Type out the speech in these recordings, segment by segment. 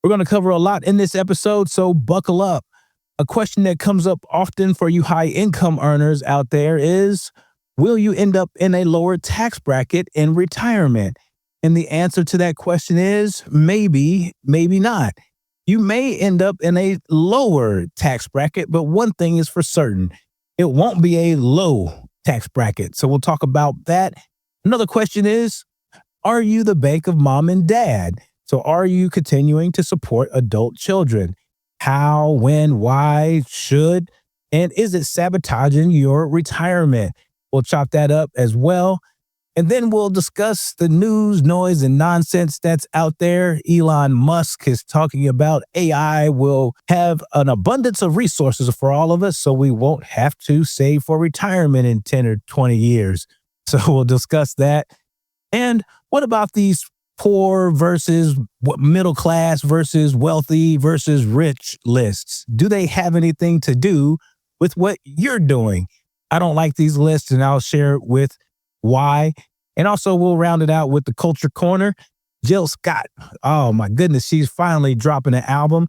We're going to cover a lot in this episode, so buckle up. A question that comes up often for you high income earners out there is, will you end up in a lower tax bracket in retirement? And the answer to that question is maybe, maybe not. You may end up in a lower tax bracket, but one thing is for certain, it won't be a low tax bracket. So we'll talk about that. Another question is, are you the bank of mom and dad? So are you continuing to support adult children? How, when, why, should, and is it sabotaging your retirement? We'll chop that up as well. And then we'll discuss the news, noise, and nonsense that's out there. Elon Musk is talking about AI will have an abundance of resources for all of us, so we won't have to save for retirement in 10 or 20 years. So we'll discuss that. And what about these poor versus middle class versus wealthy versus rich lists? Do they have anything to do with what you're doing? I don't like these lists, and I'll share with why. And also we'll round it out with the Culture Corner. Jill Scott, oh my goodness, she's finally dropping an album.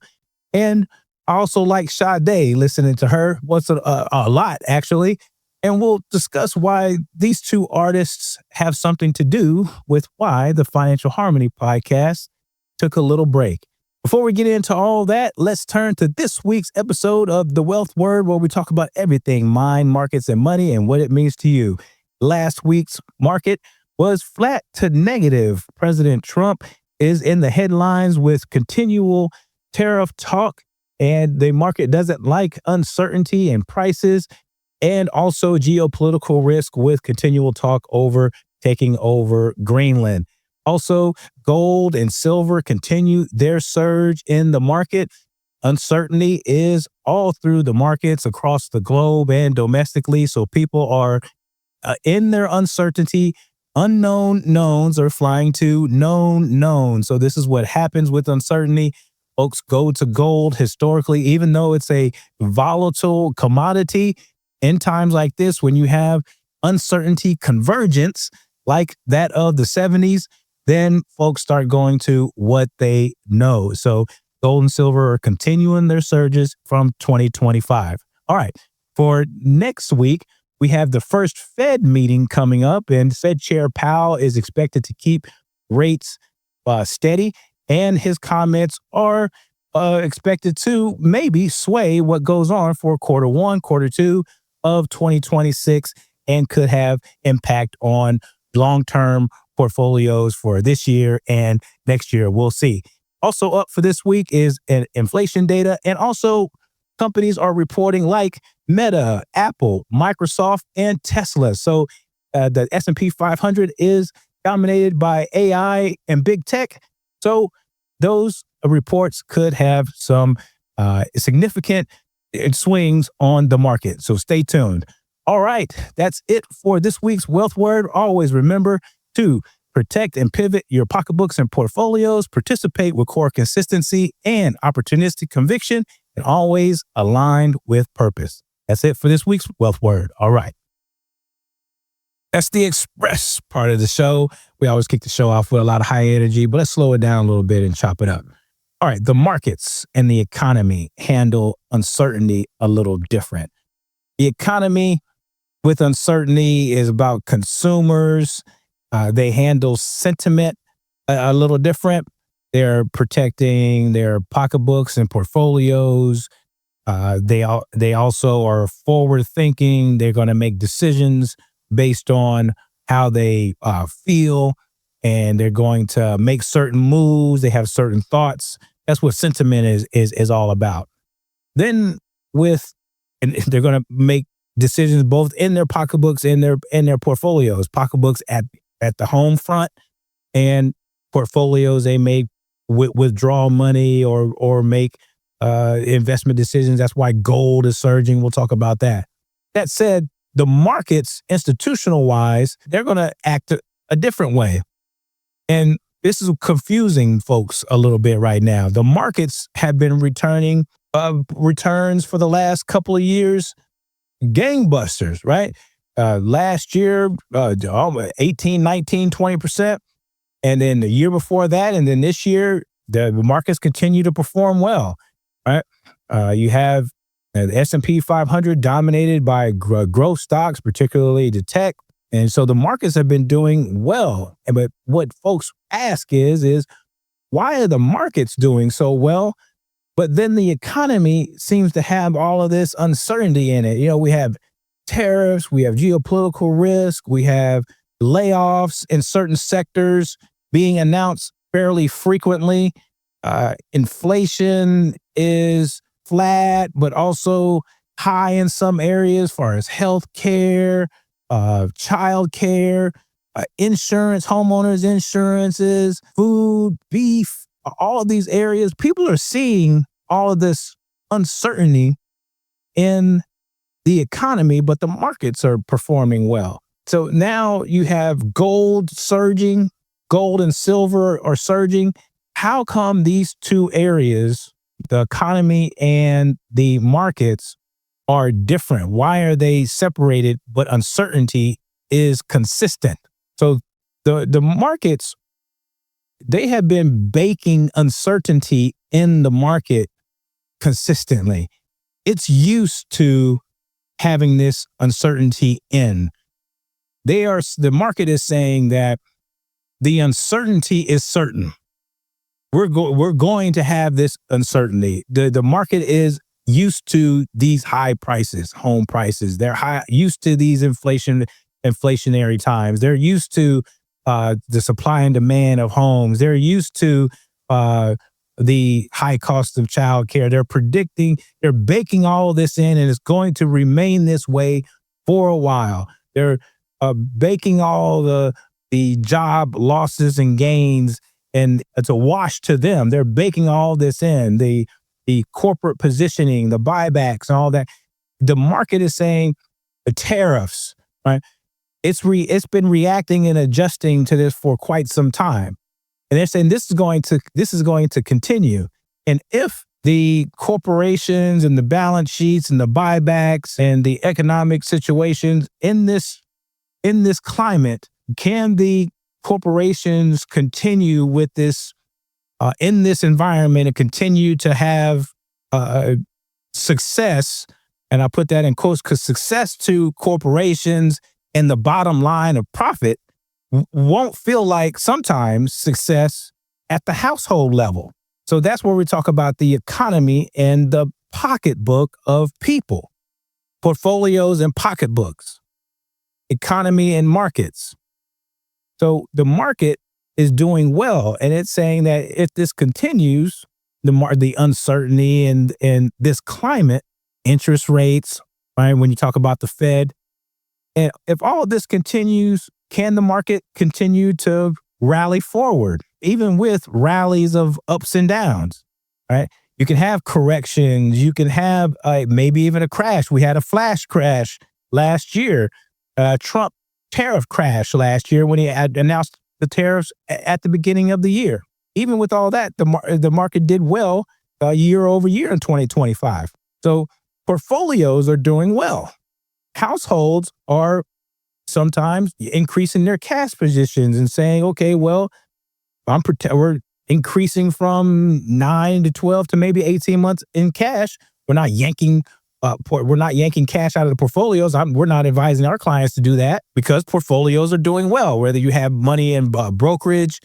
And I also like Sade, listening to her a lot actually. And we'll discuss why these two artists have something to do with why the Financial Harmony podcast took a little break. Before we get into all that, let's turn to this week's episode of The Wealth Word, where we talk about everything mind, markets, and money and what it means to you. Last week's market was flat to negative. President Trump is in the headlines with continual tariff talk, and the market doesn't like uncertainty and prices, and also geopolitical risk with continual talk over taking over Greenland. Also, gold and silver continue their surge in the market. Uncertainty is all through the markets across the globe and domestically. So people are in their uncertainty. Unknown knowns are flying to known knowns. So this is what happens with uncertainty. Folks go to gold historically, even though it's a volatile commodity. In times like this, when you have uncertainty convergence like that of the 70s, then folks start going to what they know. So gold and silver are continuing their surges from 2025. All right. For next week, we have the first Fed meeting coming up, and Fed Chair Powell is expected to keep rates steady, and his comments are expected to maybe sway what goes on for quarter one, quarter two of 2026, and could have impact on long-term portfolios for this year and next year. We'll see. Also up for this week is inflation data, and also companies are reporting like Meta, Apple, Microsoft, and Tesla. So the S&P 500 is dominated by AI and big tech. So those reports could have some significant swings on the market. So stay tuned. All right. That's it for this week's Wealth Word. Always remember to protect and pivot your pocketbooks and portfolios, participate with core consistency and opportunistic conviction, and always aligned with purpose. That's it for this week's Wealth Word. All right. That's the express part of the show. We always kick the show off with a lot of high energy, but let's slow it down a little bit and chop it up. All right, the markets and the economy handle uncertainty a little different. The economy with uncertainty is about consumers. They handle sentiment a little different. They're protecting their pocketbooks and portfolios. They also are forward thinking. They're going to make decisions based on how they feel, and they're going to make certain moves. They have certain thoughts. That's what sentiment is all about. Then and they're going to make decisions both in their pocketbooks and their portfolios. Pocketbooks at the home front, and portfolios they may withdraw money or make investment decisions. That's why gold is surging. We'll talk about that. That said, the markets, institutional wise, they're going to act a different way. And this is confusing folks a little bit right now. The markets have been returning returns for the last couple of years, gangbusters, right? Last year, 18, 19, 20%. And then the year before that, and then this year, The markets continue to perform well, right? You have the S&P 500 dominated by growth stocks, particularly the tech. And so the markets have been doing well. But what folks ask is why are the markets doing so well? But then the economy seems to have all of this uncertainty in it. We have tariffs, we have geopolitical risk, we have layoffs in certain sectors being announced fairly frequently. Inflation is flat, but also high in some areas as far as health care, child care, insurance, homeowners insurances, food, beef, all of these areas. People are seeing all of this uncertainty in the economy, but the markets are performing well. So now you have gold surging, gold and silver are surging. How come these two areas, the economy and the markets, are different? Why are they separated, but uncertainty is consistent? So the markets, they have been baking uncertainty in the market consistently. It's used to having this uncertainty in. The market is saying that the uncertainty is certain. We're going to have this uncertainty. The market is used to these high prices, home prices. They're used to these inflationary times. They're used to the supply and demand of homes. They're used to the high cost of childcare. They're baking all of this in, and it's going to remain this way for a while. They're baking all the job losses and gains, and it's a wash to them. They're baking all this in, the corporate positioning, the buybacks, and all that. The market is saying the tariffs, right? It's been reacting and adjusting to this for quite some time. And they're saying this is going to continue. And if the corporations and the balance sheets and the buybacks and the economic situations in this climate, can the corporations continue with this in this environment and continue to have success? And I put that in quotes because success to corporations and the bottom line of profit won't feel like sometimes success at the household level. So that's where we talk about the economy and the pocketbook of people, portfolios and pocketbooks, economy and markets. So the market is doing well, and it's saying that if this continues, the uncertainty and this climate, interest rates, right? When you talk about the Fed, and if all of this continues, can the market continue to rally forward, even with rallies of ups and downs, right? You can have corrections. You can have maybe even a crash. We had a flash crash last year, Trump tariff crash last year when he had announced the tariffs at the beginning of the year. Even with all that, the market did well year over year in 2025. So portfolios are doing well. Households are sometimes increasing their cash positions and saying, okay, well, we're increasing from 9 to 12 to maybe 18 months in cash. We're not yanking cash out of the portfolios. We're not advising our clients to do that because portfolios are doing well, whether you have money in brokerage,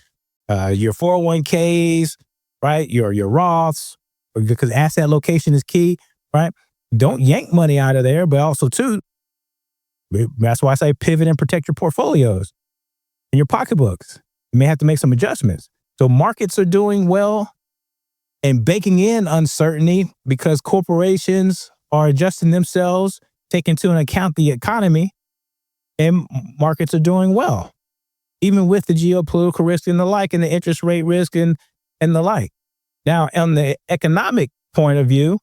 your 401ks, right? Your Roths, because asset location is key, right? Don't yank money out of there, but also too, that's why I say pivot and protect your portfolios and your pocketbooks. You may have to make some adjustments. So markets are doing well and baking in uncertainty because corporations are adjusting themselves, taking into account the economy, and markets are doing well, even with the geopolitical risk and the like, and the interest rate risk and the like. Now, on the economic point of view,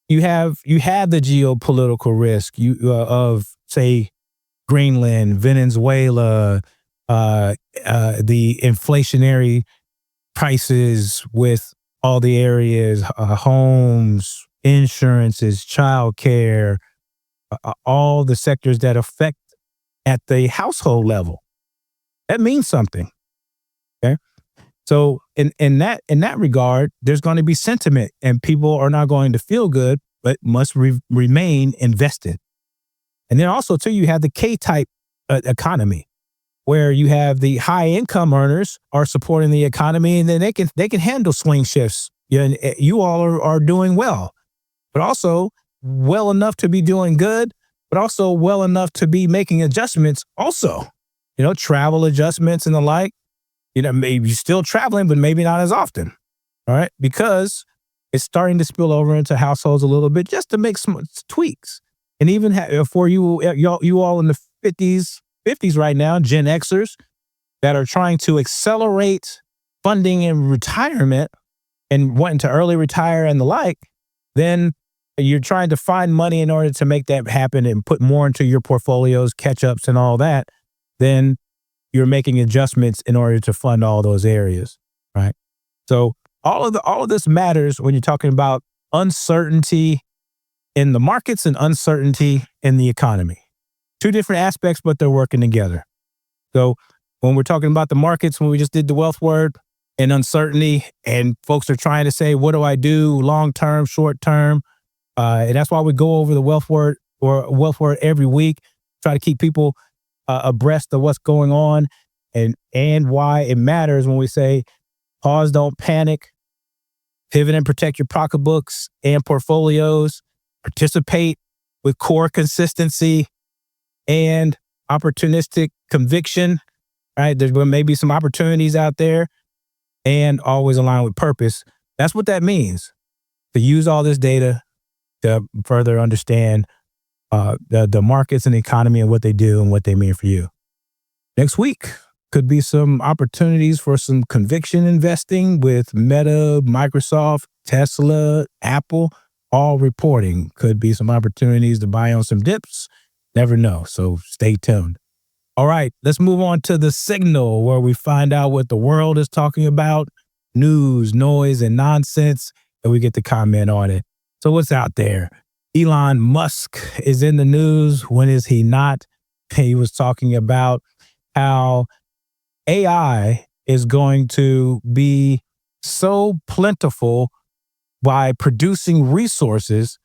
you have the geopolitical risk of, say, Greenland, Venezuela, the inflationary prices with all the areas, homes, insurances, childcare, all the sectors that affect at the household level. That means something. Okay. So in that regard, there's going to be sentiment, and people are not going to feel good, but must remain invested. And then also too, you have the K-type economy, where you have the high income earners are supporting the economy, and then they can handle swing shifts. You all are doing well, but also well enough to be doing good, but also well enough to be making adjustments also, travel adjustments and the like. Maybe you're still traveling, but maybe not as often. All right. Because it's starting to spill over into households a little bit, just to make some tweaks. And even for you all in the 50s right now, Gen Xers that are trying to accelerate funding in retirement and wanting to early retire and the like, then you're trying to find money in order to make that happen and put more into your portfolios, catch-ups and all that, then you're making adjustments in order to fund all those areas, right? So all of this matters when you're talking about uncertainty in the markets and uncertainty in the economy. Two different aspects, but they're working together. So when we're talking about the markets, when we just did the wealth word and uncertainty, and folks are trying to say, what do I do long-term, short-term? And that's why we go over the wealth word every week, try to keep people abreast of what's going on and why it matters when we say pause, don't panic, pivot and protect your pocketbooks and portfolios, participate with core consistency and opportunistic conviction, right? There may be some opportunities out there, and always align with purpose. That's what that means, to use all this data to further understand the markets and the economy and what they do and what they mean for you. Next week could be some opportunities for some conviction investing with Meta, Microsoft, Tesla, Apple, all reporting. Could be some opportunities to buy on some dips. Never know. So stay tuned. All right, let's move on to the signal, where we find out what the world is talking about, news, noise, and nonsense, and we get to comment on it. So what's out there? Elon Musk is in the news. When is he not? He was talking about how AI is going to be so plentiful by producing resources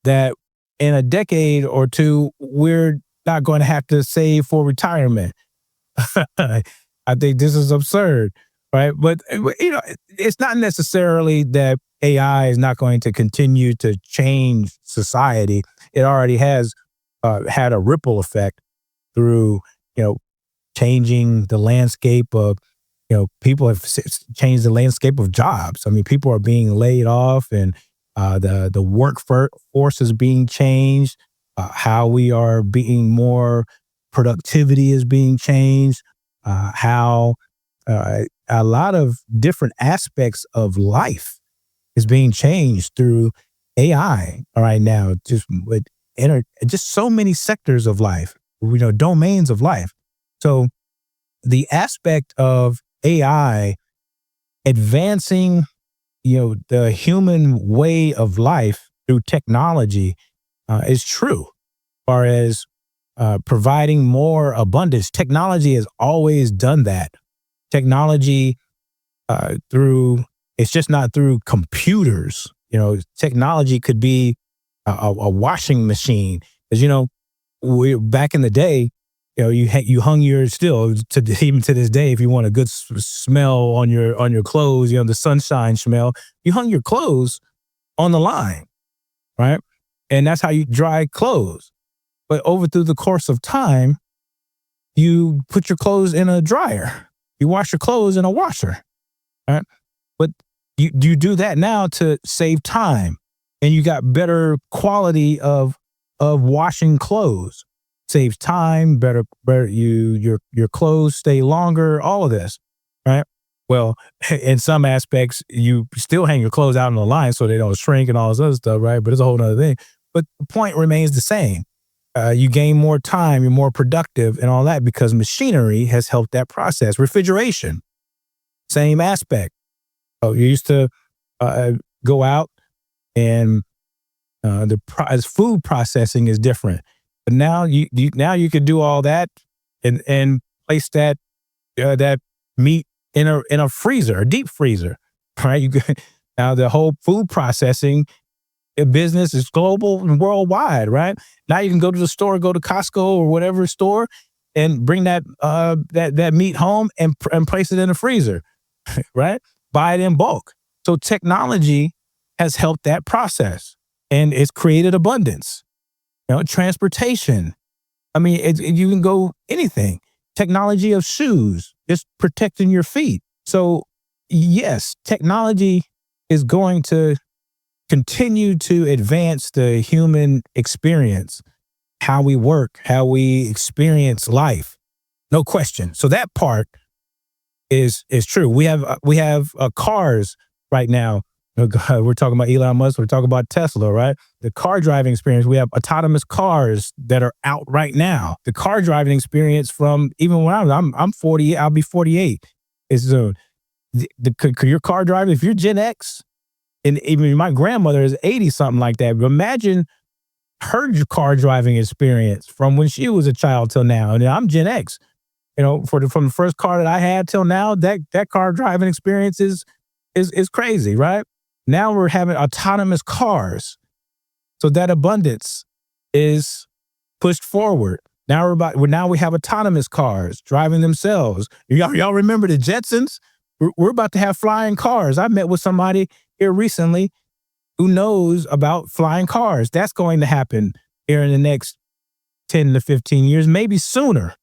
that in a decade or two, we're not going to have to save for retirement. I think this is absurd, right? But, it's not necessarily that AI is not going to continue to change society. It already has had a ripple effect through, changing the landscape of, people have changed the landscape of jobs. I mean, people are being laid off, and the workforce is being changed. How we are being more productivity is being changed. How a lot of different aspects of life is being changed through AI right now. Just so many sectors of life, domains of life. So the aspect of AI advancing, the human way of life through technology is true. As far as providing more abundance, technology has always done that. Technology it's just not through computers. Technology could be a washing machine. Because, back in the day, you hung your even to this day, if you want a good smell on your clothes, the sunshine smell, you hung your clothes on the line, right? And that's how you dry clothes. But through the course of time, you put your clothes in a dryer. You wash your clothes in a washer, right? But you do that now to save time, and you got better quality of washing clothes. Saves time, better your clothes stay longer, all of this, right? Well, in some aspects, you still hang your clothes out on the line so they don't shrink and all this other stuff, right? But it's a whole other thing. But the point remains the same. You gain more time, you're more productive and all that because machinery has helped that process. Refrigeration, same aspect. You used to go out and food processing is different. But now you could do all that and place that meat in a freezer, a deep freezer, right? Now the whole food processing business is global and worldwide, right? Now you can go to the store, go to Costco or whatever store, and bring that meat home and place it in a freezer, right? Buy it in bulk. So technology has helped that process, and it's created abundance. Transportation. I mean, you can go anything. Technology of shoes, just protecting your feet. So yes, technology is going to continue to advance the human experience, how we work, how we experience life. No question. So that part is true. We have cars right now. We're talking about Elon Musk. We're talking about Tesla, right? The car driving experience. We have autonomous cars that are out right now. The car driving experience from even when I'm 40, I'll be 48. Is your car driving? If you're Gen X, and even my grandmother is 80, something like that. But imagine her car driving experience from when she was a child till now. And I'm Gen X. From the first car that I had till now, that car driving experience is crazy, right? Now we're having autonomous cars. So that abundance is pushed forward. Now we have autonomous cars driving themselves. Y'all remember the Jetsons? We're about to have flying cars. I met with somebody here recently who knows about flying cars. That's going to happen here in the next 10 to 15 years, maybe sooner.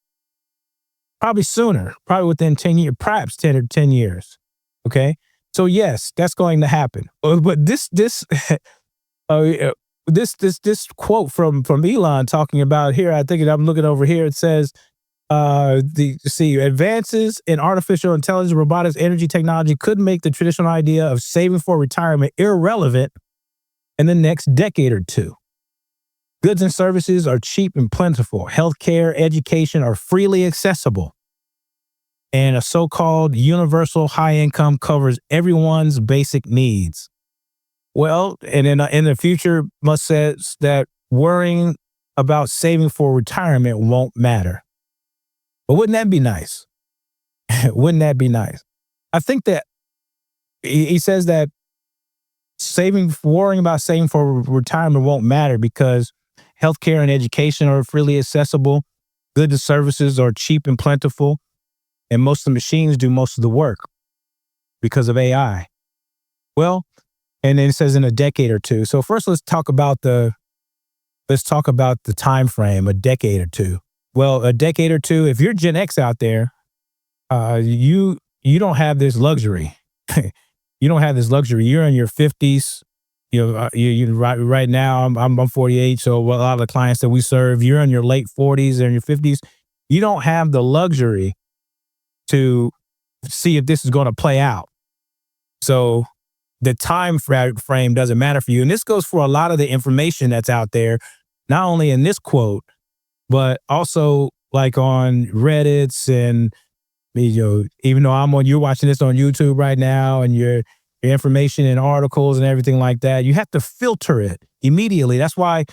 Probably sooner, probably within 10 years, perhaps 10 or 10 years. Okay. So yes, that's going to happen. But this quote from Elon talking about here, I think I'm looking over here. It says, advances in artificial intelligence, robotics, energy technology could make the traditional idea of saving for retirement irrelevant in the next decade or two. Goods and services are cheap and plentiful. Healthcare, education are freely accessible. And a so-called universal high income covers everyone's basic needs. Well, and in the future, Musk says that worrying about saving for retirement won't matter. But wouldn't that be nice? Wouldn't that be nice? I think that he says that worrying about saving for retirement won't matter because healthcare and education are freely accessible. Goods and services are cheap and plentiful. And most of the machines do most of the work because of AI. Well, and then it says in a decade or two. So first let's talk about the time frame, a decade or two. Well, a decade or two, if you're Gen X out there, you don't have this luxury. You don't have this luxury. You're in your 50s. Right now, I'm 48, so a lot of the clients that we serve, you're in your late 40s or in your 50s. You don't have the luxury to see if this is going to play out. So the time frame doesn't matter for you. And this goes for a lot of the information that's out there, not only in this quote, but also like on Reddits and, even though you're watching this on YouTube right now and your information and articles and everything like that, you have to filter it immediately. That's why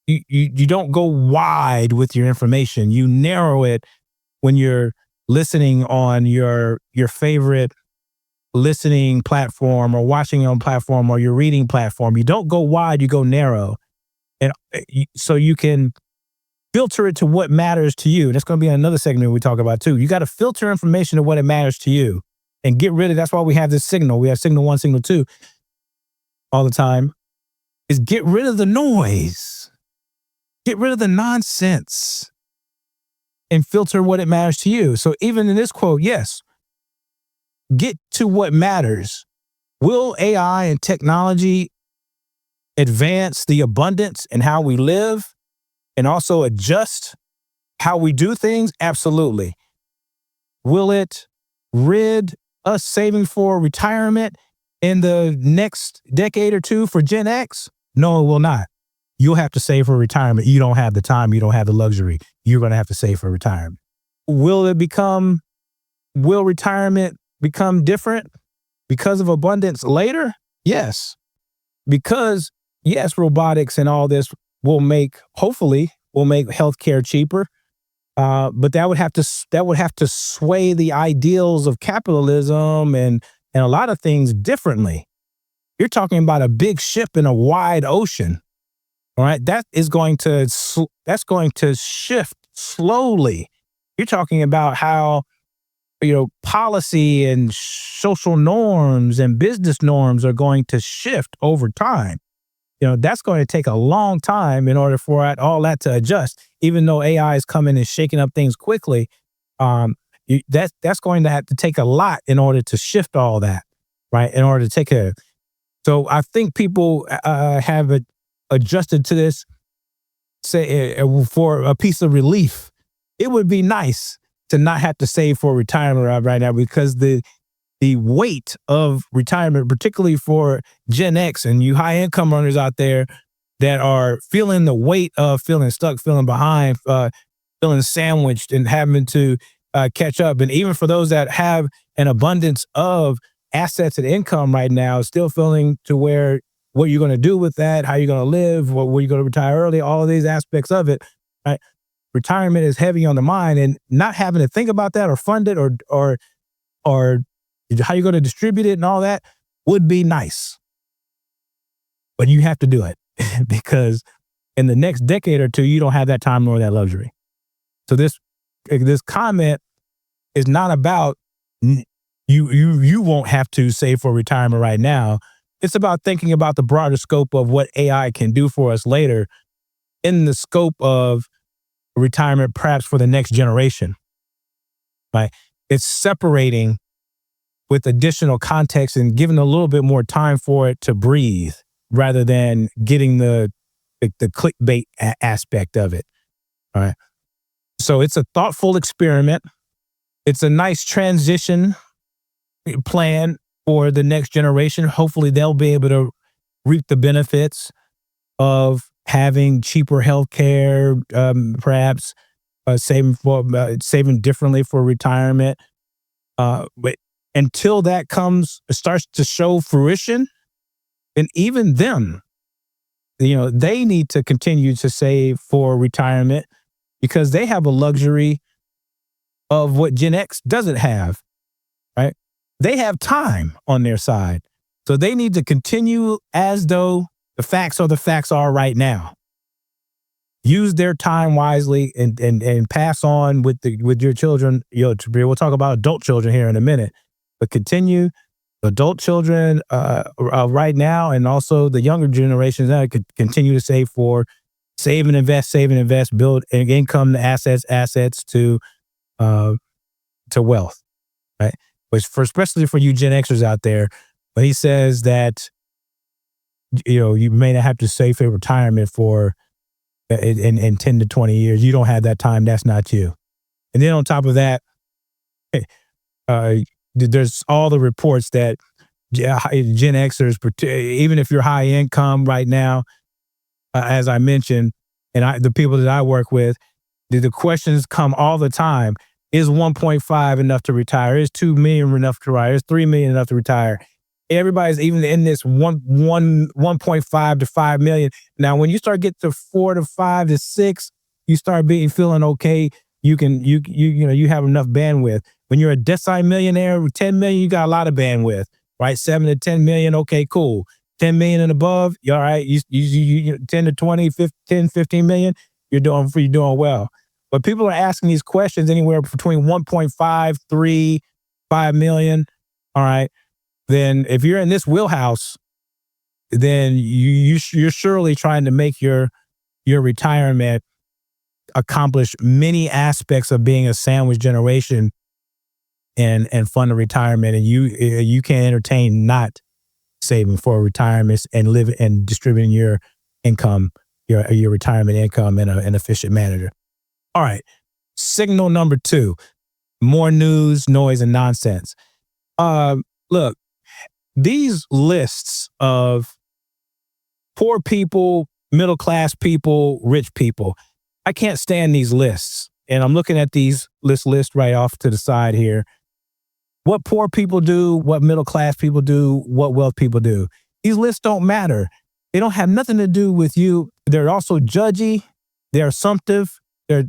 you don't go wide with your information. You narrow it when you're listening on your favorite listening platform or watching on platform or your reading platform. You don't go wide, you go narrow. And so you can filter it to what matters to you. That's going to be another segment we talk about too. You got to filter information to what it matters to you and get rid of, that's why we have this signal. We have signal 1, signal 2 all the time, is get rid of the noise, get rid of the nonsense and filter what it matters to you. So even in this quote, yes, get to what matters. Will AI and technology advance the abundance and how we live and also adjust how we do things? Absolutely. Will it rid us saving for retirement in the next decade or two for Gen X? No, it will not. You'll have to save for retirement. You don't have the time. You don't have the luxury. You're going to have to save for retirement. Will retirement become different because of abundance later? Yes. Because yes, robotics and all this hopefully will make healthcare cheaper. But that would have to sway the ideals of capitalism and a lot of things differently. You're talking about a big ship in a wide ocean, all right? That's going to shift slowly. You're talking about how policy and social norms and business norms are going to shift over time. That's going to take a long time in order for all that to adjust. Even though AI is coming and shaking up things quickly, that's going to have to take a lot in order to shift all that, right? In order to take care. So I think people have adjusted to this, say, for a piece of relief. It would be nice to not have to save for retirement right now, because the weight of retirement, particularly for Gen X and you high income earners out there that are feeling the weight of feeling stuck, feeling behind, feeling sandwiched and having to catch up. And even for those that have an abundance of assets and income right now, still feeling to where what you're going to do with that, how you're going to live, where you're going to retire early, all of these aspects of it, right? Retirement is heavy on the mind, and not having to think about that or fund it or how you're going to distribute it and all that would be nice. But you have to do it because in the next decade or two, you don't have that time nor that luxury. So this comment is not about you won't have to save for retirement right now. It's about thinking about the broader scope of what AI can do for us later in the scope of retirement, perhaps for the next generation. Right? It's separating with additional context and giving a little bit more time for it to breathe rather than getting the clickbait aspect of it. All right. So it's a thoughtful experiment. It's a nice transition plan for the next generation. Hopefully they'll be able to reap the benefits of having cheaper healthcare, perhaps saving differently for retirement. But until that starts to show fruition, and even them, they need to continue to save for retirement because they have a luxury of what Gen X doesn't have, right? They have time on their side. So they need to continue as though the facts are right now. Use their time wisely and pass on with your children. We'll talk about adult children here in a minute, but continue adult children right now, and also the younger generations that could continue to save and invest, build income, assets to wealth, right? Which especially for you Gen Xers out there, but he says that you may not have to save for retirement for in 10 to 20 years. You don't have that time. That's not you. And then on top of that, there's all the reports that Gen Xers, even if you're high income right now, as I mentioned, and the people that I work with, the questions come all the time. Is 1.5 enough to retire? Is 2 million enough to retire? Is 3 million enough to retire? Everybody's even in this 1.5 to 5 million. Now, when you start getting to 4 to 5 to 6, you start feeling okay. You have enough bandwidth. When you're a decile millionaire with 10 million, you got a lot of bandwidth, right? 7 to 10 million, okay, cool. 10 million and above, you're all right. You 10 to 20, 10, 15 million, you're doing well. But people are asking these questions anywhere between 1.5, 3, 5 million. All right. Then if you're in this wheelhouse, then you're surely trying to make your retirement accomplish many aspects of being a sandwich generation and fund a retirement. And you can't entertain not saving for retirement and living and distributing your income, your retirement income in an efficient manner. All right. Signal number 2, more news, noise, and nonsense. Look, these lists of poor people, middle-class people, rich people, I can't stand these lists. And I'm looking at these lists right off to the side here. What poor people do, what middle-class people do, what wealth people do. These lists don't matter. They don't have nothing to do with you. They're also judgy. They're assumptive. there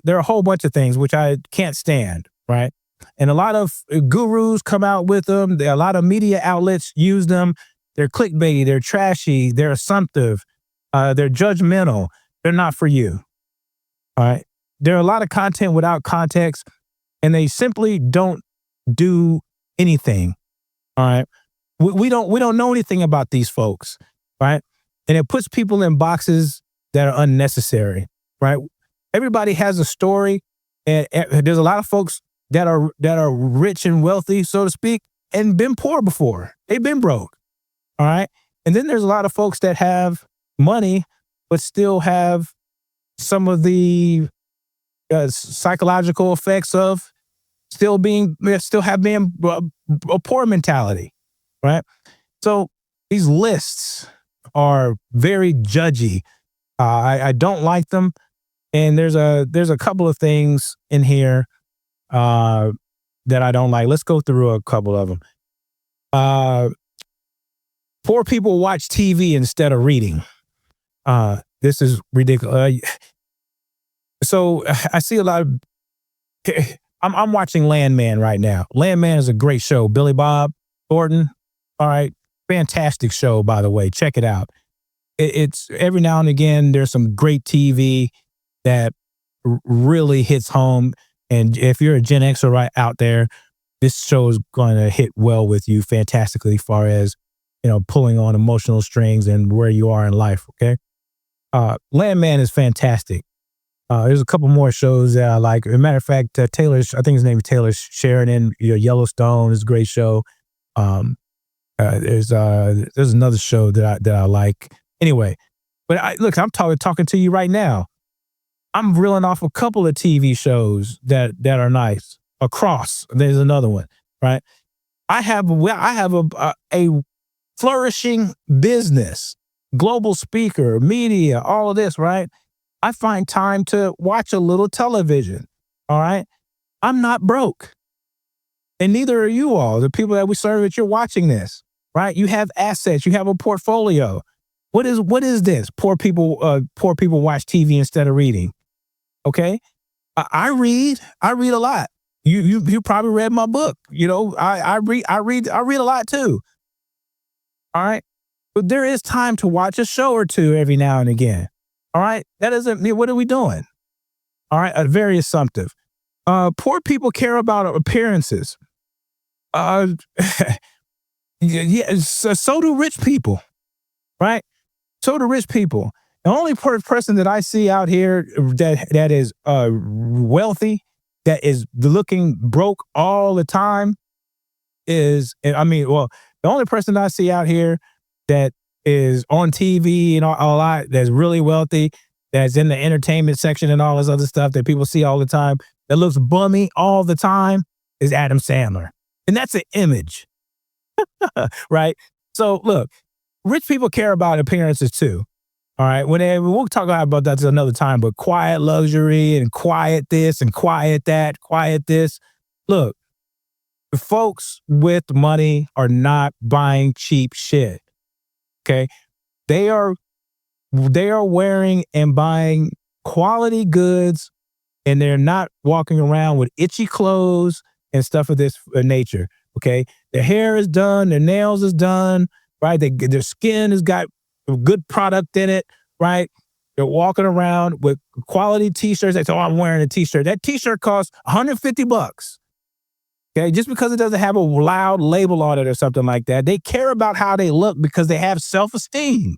there are a whole bunch of things which I can't stand, right? And a lot of gurus come out with them. A lot of media outlets use them. They're clickbaity, they're trashy, they're assumptive, they're judgmental. They're not for you. All right. There are a lot of content without context, and they simply don't do anything. All right. We don't know anything about these folks, right? And it puts people in boxes that are unnecessary, right? Everybody has a story, and there's a lot of folks that are rich and wealthy, so to speak, and been poor before. They've been broke. All right. And then there's a lot of folks that have money, but still have some of the psychological effects of still being a poor mentality, right? So these lists are very judgy. I don't like them, and there's a couple of things in here that I don't like. Let's go through a couple of them. Poor people watch TV instead of reading. This is ridiculous. So I see a lot of. I'm watching Landman right now. Landman is a great show. Billy Bob Thornton. All right, fantastic show, by the way. Check it out. It's every now and again there's some great TV that really hits home. And if you're a Gen Xer right out there, this show is going to hit well with you fantastically, as far as pulling on emotional strings and where you are in life. Okay, Landman is fantastic. There's a couple more shows that I like. As a matter of fact, I think his name is Taylor Sheridan. Yellowstone is a great show. There's another show that I like. Anyway, but look, I'm talking to you right now. I'm reeling off a couple of TV shows that are nice. Across, there's another one, right? I have a flourishing business, global speaker, media, all of this, right? I find time to watch a little television. All right. I'm not broke. And neither are you all, the people that we serve that you're watching this, right? You have assets, you have a portfolio. What is this? Poor people watch TV instead of reading. Okay. I read a lot. You probably read my book. I read a lot too. All right. But there is time to watch a show or two every now and again. All right. That doesn't mean, what are we doing? All right. Very assumptive. Poor people care about appearances. Yeah, so do rich people, right? So do rich people. The only person that I see out here that is wealthy, that is looking broke all the time the only person I see out here that is on TV and a lot, that's really wealthy, that's in the entertainment section and all this other stuff that people see all the time, that looks bummy all the time, is Adam Sandler. And that's an image, right? So look, rich people care about appearances too. All right. We'll talk about that another time, but quiet luxury and quiet this and quiet that, quiet this. Look, folks with money are not buying cheap shit. Okay. They are wearing and buying quality goods, and they're not walking around with itchy clothes and stuff of this nature. Okay. Their hair is done, their nails is done, right? Their skin has got a good product in it, right? They're walking around with quality t-shirts. They say, I'm wearing a t-shirt. That t-shirt costs $150. Okay, just because it doesn't have a loud label on it or something like that, they care about how they look because they have self-esteem.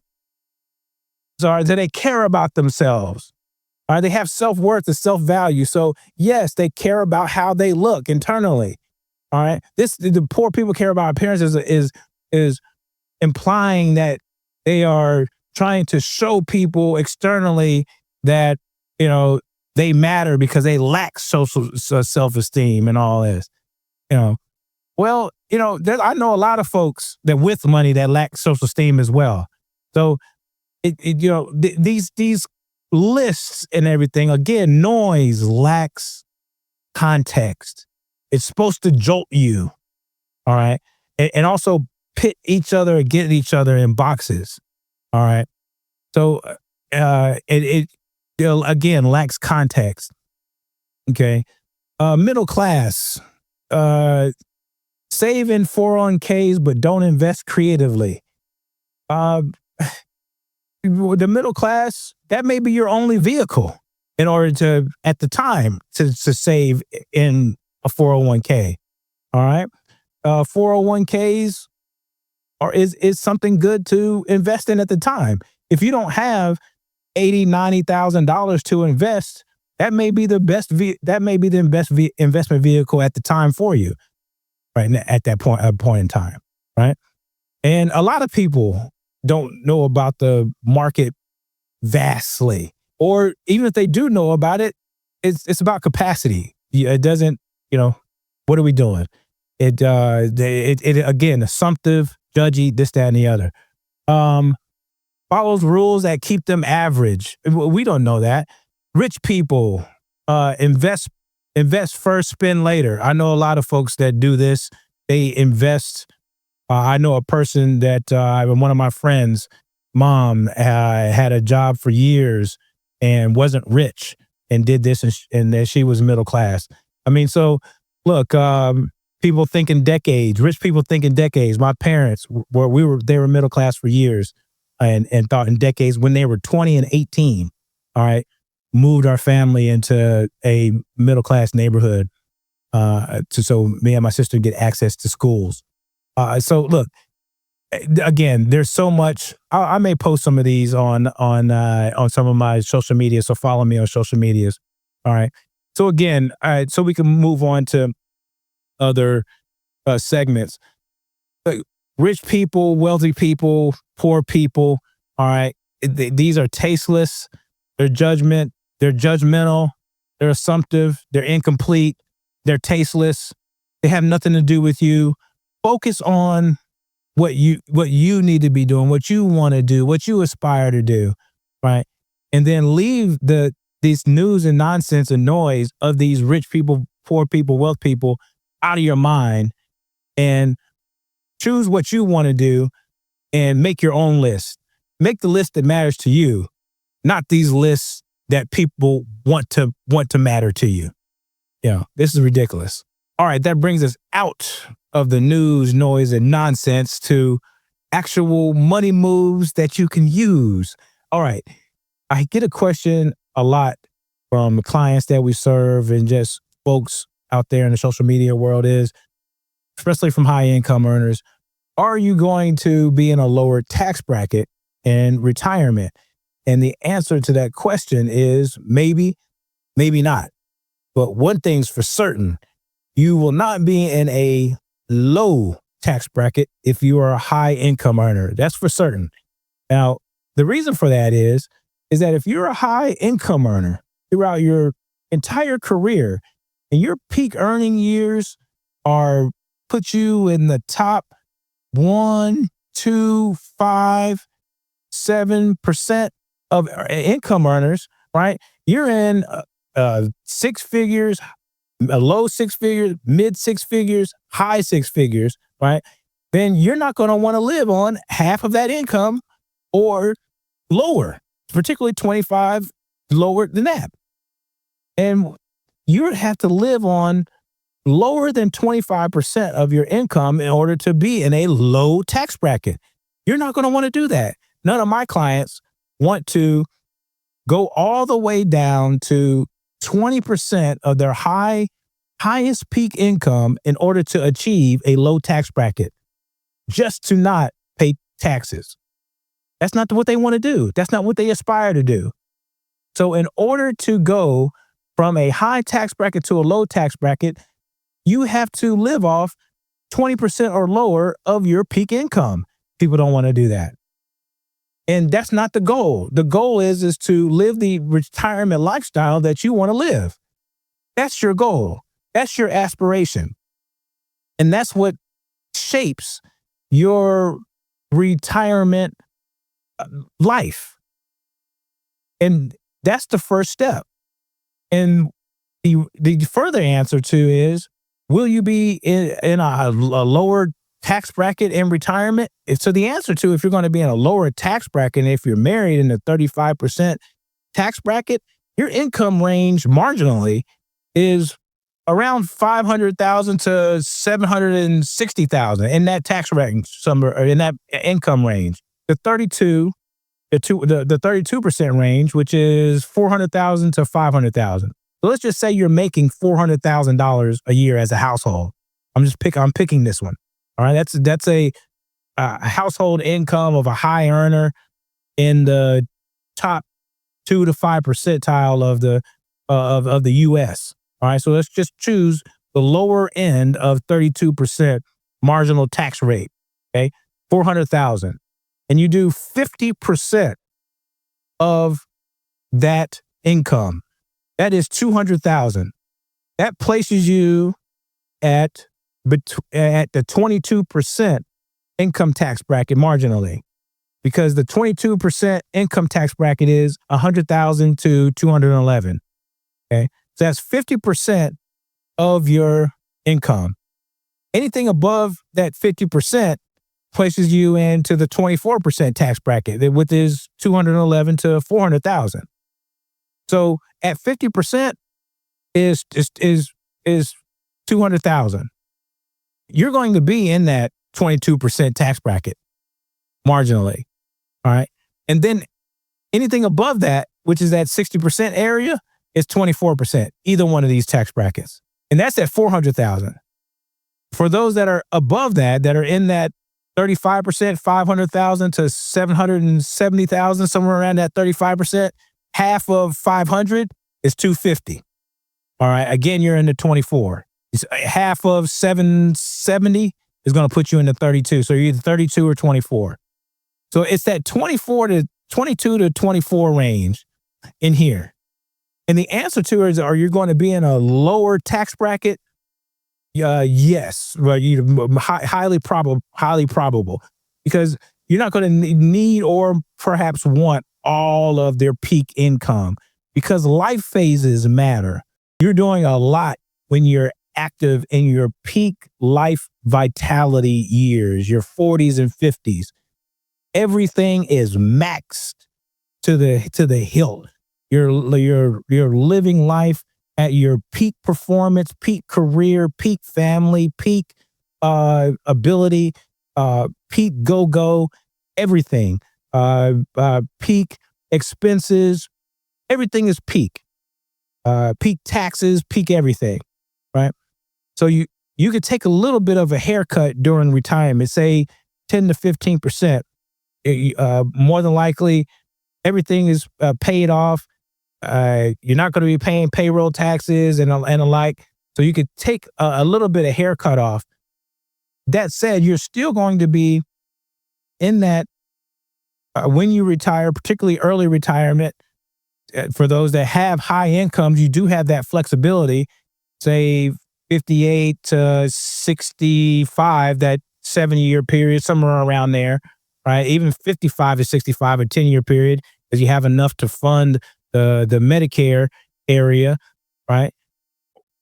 So they care about themselves. All right, they have self-worth and self-value. So yes, they care about how they look internally. All right, the poor people care about appearances is implying that they are trying to show people externally that they matter because they lack social self-esteem and all this. I know a lot of folks that with money that lack social esteem as well. So these lists and everything, again, noise lacks context. It's supposed to jolt you, all right, and also pit each other against each other in boxes, all right. So again, lacks context. Okay. Middle class, save in 401ks, but don't invest creatively. Uh, the middle class, that may be your only vehicle in order to, at the time, to save in a 401k. All right. 401ks is something good to invest in at the time. If you don't have $80,000-$90,000 to invest, that may be the best investment vehicle at the time for you, right? At that point in time, right? And a lot of people don't know about the market vastly, or even if they do know about it, it's about capacity. It doesn't, what are we doing? It again, assumptive, judgy, this, that, and the other. Follows rules that keep them average. We don't know that. Rich people invest first, spend later. I know a lot of folks that do this. They invest. I know a person that one of my friends' mom had a job for years and wasn't rich and did this, and that she was middle class. I mean, so look, people think in decades. Rich people think in decades. My parents they were middle class for years, and thought in decades. When they were 20 and 18, all right, moved our family into a middle class neighborhood, so me and my sister get access to schools. So look, again, there's so much. I may post some of these on some of my social media. So follow me on social medias. All right. So again, all right. So we can move on to other segments. Rich people, wealthy people, poor people. All right. These are tasteless. They're judgmental. They're assumptive. They're incomplete. They're tasteless. They have nothing to do with you. Focus on what you need to be doing, what you want to do, what you aspire to do, right? And then leave these news and nonsense and noise of these rich people, poor people, wealth people out of your mind, and choose what you want to do and make your own list. Make the list that matters to you, not these lists that people want to matter to you. This is ridiculous. All right, that brings us out of the news, noise, and nonsense to actual money moves that you can use. All right, I get a question a lot from the clients that we serve and just folks out there in the social media world is, especially from high income earners, are you going to be in a lower tax bracket in retirement? And the answer to that question is maybe, maybe not. But one thing's for certain, you will not be in a low tax bracket if you are a high income earner. That's for certain. Now, the reason for that is that if you're a high income earner throughout your entire career and your peak earning years put you in the top 1, 2, 5, 7% of income earners, right? You're in six figures, low six figures, mid six figures, high six figures, right? Then you're not going to want to live on half of that income or lower, particularly 25 lower than that. And you would have to live on lower than 25% of your income in order to be in a low tax bracket. You're not going to want to do that. None of my clients want to go all the way down to 20% of their highest peak income in order to achieve a low tax bracket, just to not pay taxes. That's not what they want to do. That's not what they aspire to do. So in order to go from a high tax bracket to a low tax bracket, you have to live off 20% or lower of your peak income. People don't want to do that. And that's not the goal. The goal is to live the retirement lifestyle that you want to live. That's your goal. That's your aspiration. And that's what shapes your retirement life. And that's the first step. And the further answer to is, will you be in a lower tax bracket in retirement? So the answer to, if you're going to be in a lower tax bracket, if you're married in the 35% tax bracket, your income range marginally is around 500,000 to 760,000 in that tax range, somewhere, or in that income range. The 32% range, which is 400,000 to 500,000. So let's just say you're making $400,000 a year as a household. I'm picking this one. All right, that's a household income of a high earner in the top 2 to 5 percentile of the U.S. All right, so let's just choose the lower end of 32% marginal tax rate. Okay, 400,000, and you do 50% of that income. That is 200,000. That places you at the 22% income tax bracket marginally, because the 22% income tax bracket is 100,000 to 211. Okay, so that's 50% of your income. Anything above that 50% places you into the 24% tax bracket, which is 211 to 400,000. So at 50% is 200,000. You're going to be in that 22% tax bracket marginally. All right. And then anything above that, which is that 60% area, is 24%, either one of these tax brackets. And that's at 400,000. For those that are above that are in that 35%, 500,000 to 770,000, somewhere around that 35%, half of 500 is 250. All right. Again, you're in the 24. Half of 770 is going to put you in the 32. So you're either 32 or 24. So it's that 22 to 24 range in here. And the answer to it is, are you going to be in a lower tax bracket? Yes. Well, highly probable, because you're not going to need or perhaps want all of their peak income, because life phases matter. You're doing a lot when you're active in your peak life vitality years, your 40s and 50s. Everything is maxed to the hilt. You're living life at your peak performance, peak career, peak family, peak ability, peak go, everything, peak expenses. Everything is peak. Peak taxes, peak everything, right? So you could take a little bit of a haircut during retirement, say 10 to 15%. More than likely, everything is paid off. You're not going to be paying payroll taxes and the like. So you could take a little bit of haircut off. That said, you're still going to be in that when you retire, particularly early retirement. For those that have high incomes, you do have that flexibility, say 58 to 65, that 7-year period, somewhere around there, right? Even 55 to 65, a 10-year period, because you have enough to fund the Medicare area, right?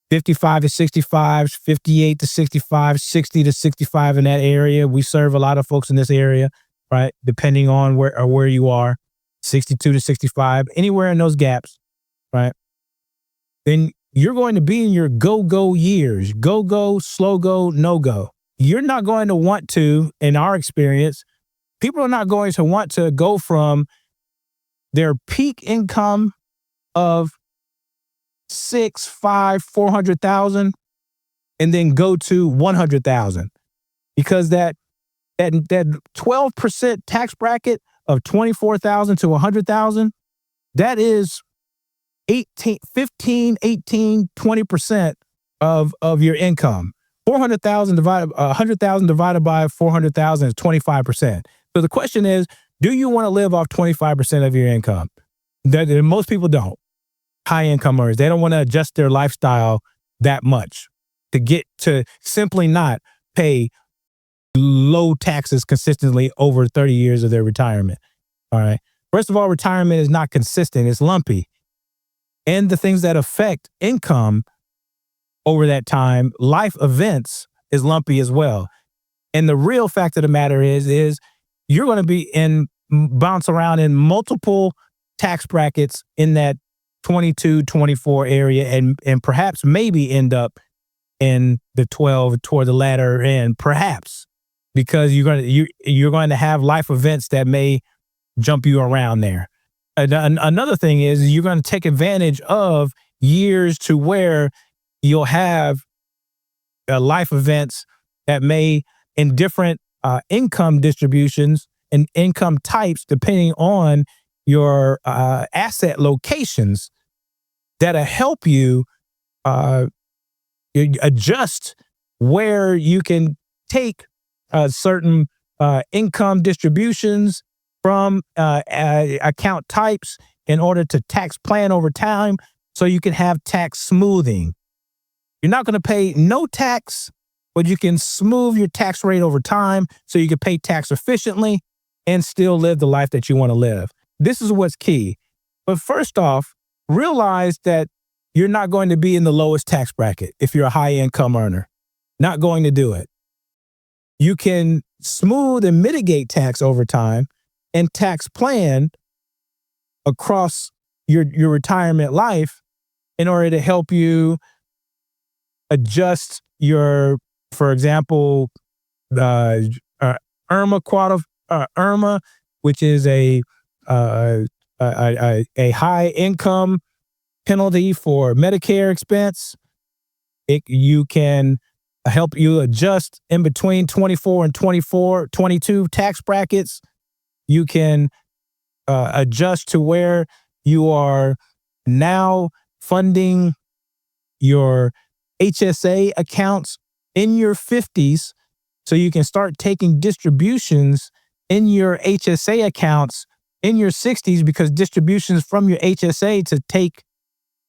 55 to 65, 58 to 65, 60 to 65 in that area. We serve a lot of folks in this area, right? Depending on where you are, 62 to 65, anywhere in those gaps, right? Then you're going to be in your go years, go, slow go, no go. You're not going to want to, in our experience, people are not going to want to go from their peak income of 400,000 and then go to 100,000, because that 12% tax bracket of 24,000 to 100,000, that is 20% of your income. 100,000 divided by 400,000 is 25%. So the question is, do you want to live off 25% of your income? Most people don't. High income earners, they don't want to adjust their lifestyle that much to get to simply not pay low taxes consistently over 30 years of their retirement. All right. First of all, retirement is not consistent. It's lumpy. And the things that affect income over that time, life events, is lumpy as well. And the real fact of the matter is you're going to be bounce around in multiple tax brackets in that 22, 24 area, and perhaps maybe end up in the 12 toward the latter end, perhaps, because you're going to have life events that may jump you around there. Another thing is you're going to take advantage of years to where you'll have life events that may, in different income distributions and income types, depending on your asset locations, that'll help you adjust where you can take certain income distributions from account types in order to tax plan over time so you can have tax smoothing. You're not going to pay no tax, but you can smooth your tax rate over time so you can pay tax efficiently and still live the life that you want to live. This is what's key. But first off, realize that you're not going to be in the lowest tax bracket if you're a high income earner. Not going to do it. You can smooth and mitigate tax over time and tax plan across your retirement life in order to help you adjust your, for example, IRMA, which is a high income penalty for Medicare expense. You can help you adjust in between 24 and 22 tax brackets. You can adjust to where you are now funding your HSA accounts in your 50s so you can start taking distributions in your HSA accounts in your 60s, because distributions from your HSA to take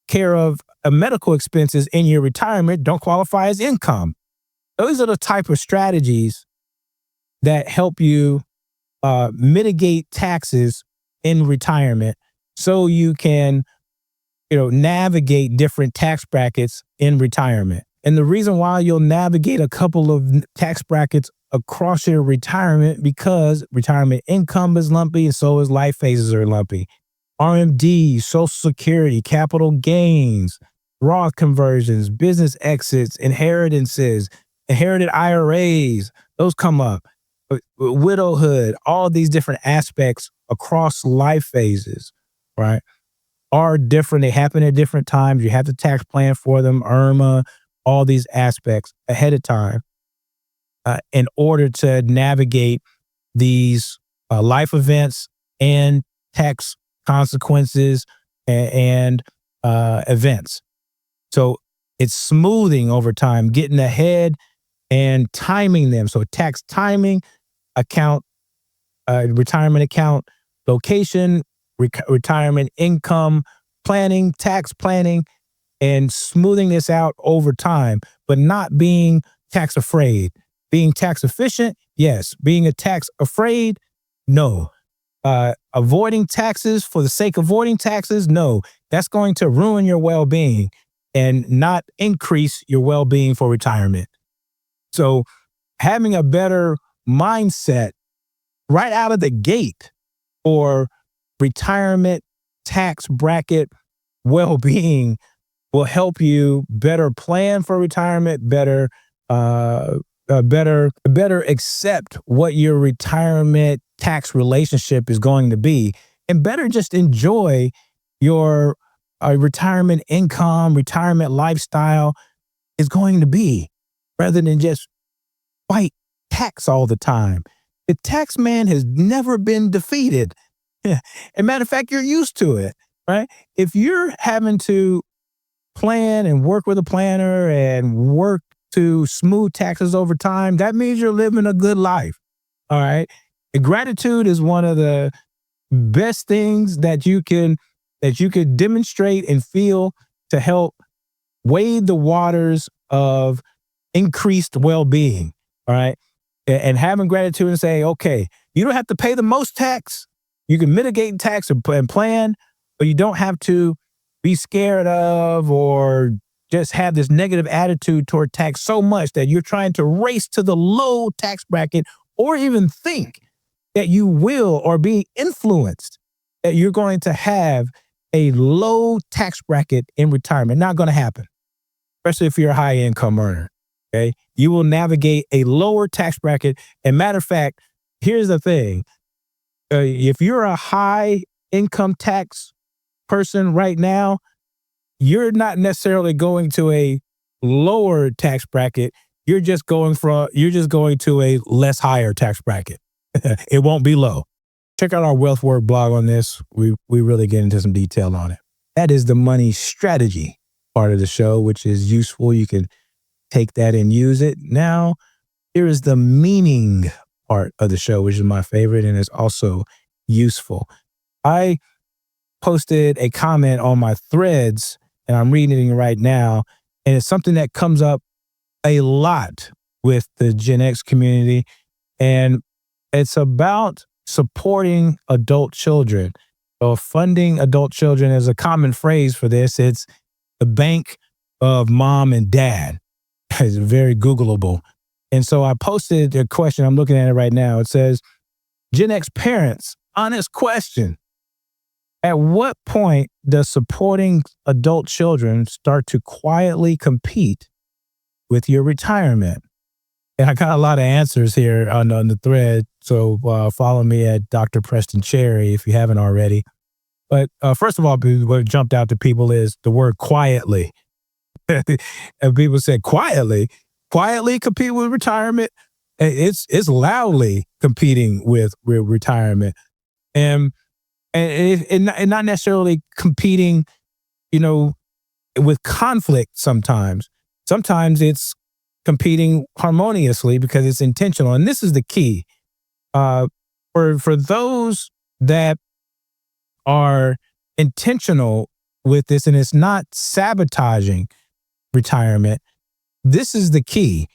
care of medical expenses in your retirement don't qualify as income. Those are the type of strategies that help you mitigate taxes in retirement so you can navigate different tax brackets in retirement. And the reason why you'll navigate a couple of tax brackets across your retirement, because retirement income is lumpy and so is life phases are lumpy. RMDs, Social Security, capital gains, Roth conversions, business exits, inheritances, inherited IRAs, those come up. Widowhood, all these different aspects across life phases, right, are different. They happen at different times. You have to tax plan for them, IRMA, all these aspects ahead of time in order to navigate these life events and tax consequences and events. So it's smoothing over time, getting ahead and timing them. So tax timing, account, retirement account location, retirement income planning, tax planning, and smoothing this out over time, but not being tax afraid. Being tax efficient, yes. Being a tax afraid, no. Avoiding taxes for the sake of avoiding taxes, no. That's going to ruin your well-being and not increase your well-being for retirement. So having a better mindset right out of the gate for retirement tax bracket well-being will help you better plan for retirement, better accept what your retirement tax relationship is going to be, and better just enjoy your retirement income, retirement lifestyle is going to be, rather than just fight tax all the time. The tax man has never been defeated. As a matter of fact, you're used to it, right? If you're having to plan and work with a planner and work to smooth taxes over time, that means you're living a good life. All right. And gratitude is one of the best things that you could demonstrate and feel to help wade the waters of increased well-being. All right. And having gratitude and say, okay, you don't have to pay the most tax. You can mitigate tax and plan, but you don't have to be scared of or just have this negative attitude toward tax so much that you're trying to race to the low tax bracket, or even think that you will or be influenced that you're going to have a low tax bracket in retirement. Not going to happen, especially if you're a high income earner. Okay. You will navigate a lower tax bracket. And matter of fact, here's the thing. If you're a high income tax person right now, you're not necessarily going to a lower tax bracket. You're just going to a less higher tax bracket. It won't be low. Check out our WealthWork blog on this. We really get into some detail on it. That is the money strategy part of the show, which is useful. You can take that and use it. Now, here is the meaning part of the show, which is my favorite and is also useful. I posted a comment on my threads, and I'm reading it right now, and it's something that comes up a lot with the Gen X community, and it's about supporting adult children. So funding adult children is a common phrase for this. It's the bank of mom and dad. It's very Googleable. And so I posted a question. I'm looking at it right now. It says, Gen X parents, honest question. At what point does supporting adult children start to quietly compete with your retirement? And I got a lot of answers here on the thread. So follow me at Dr. Preston Cherry if you haven't already. But first of all, what jumped out to people is the word quietly. And people said quietly compete with retirement. It's loudly competing with retirement, and not necessarily competing, with conflict. Sometimes it's competing harmoniously because it's intentional, and this is the key. For those that are intentional with this, and it's not sabotaging retirement, this is the key.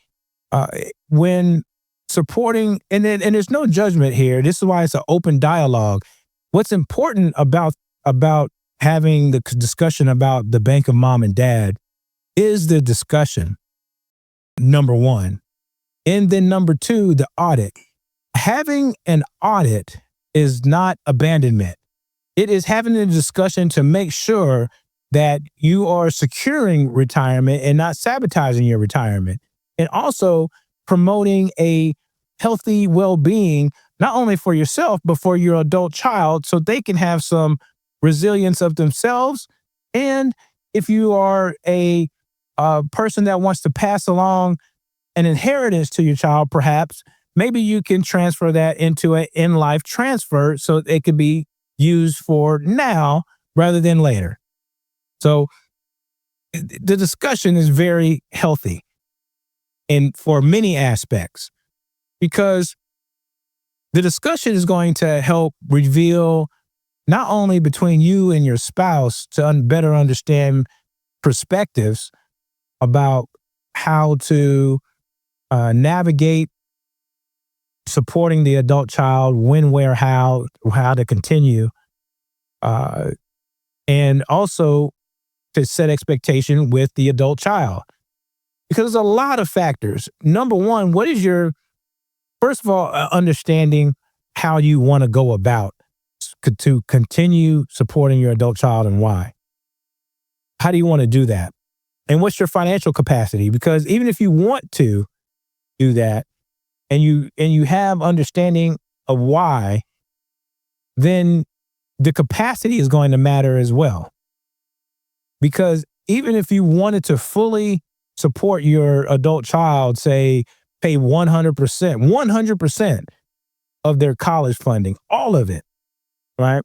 When supporting, and there's no judgment here. This is why it's an open dialogue. What's important about having the discussion about the bank of mom and dad is the discussion, number one. And then number two, the audit. Having an audit is not abandonment. It is having a discussion to make sure that you are securing retirement and not sabotaging your retirement. And also promoting a healthy well-being, not only for yourself, but for your adult child, so they can have some resilience of themselves. And if you are a person that wants to pass along an inheritance to your child, perhaps, maybe you can transfer that into an in-life transfer so it could be used for now rather than later. So the discussion is very healthy and for many aspects, because the discussion is going to help reveal not only between you and your spouse to better understand perspectives about how to navigate supporting the adult child, when, where, how to continue, and also to set expectation with the adult child. Because there's a lot of factors. Number one, what is first of all, understanding how you want to go about to continue supporting your adult child and why. How do you want to do that? And what's your financial capacity? Because even if you want to do that and you have understanding of why, then the capacity is going to matter as well. Because even if you wanted to fully support your adult child, say pay 100% of their college funding, all of it, right?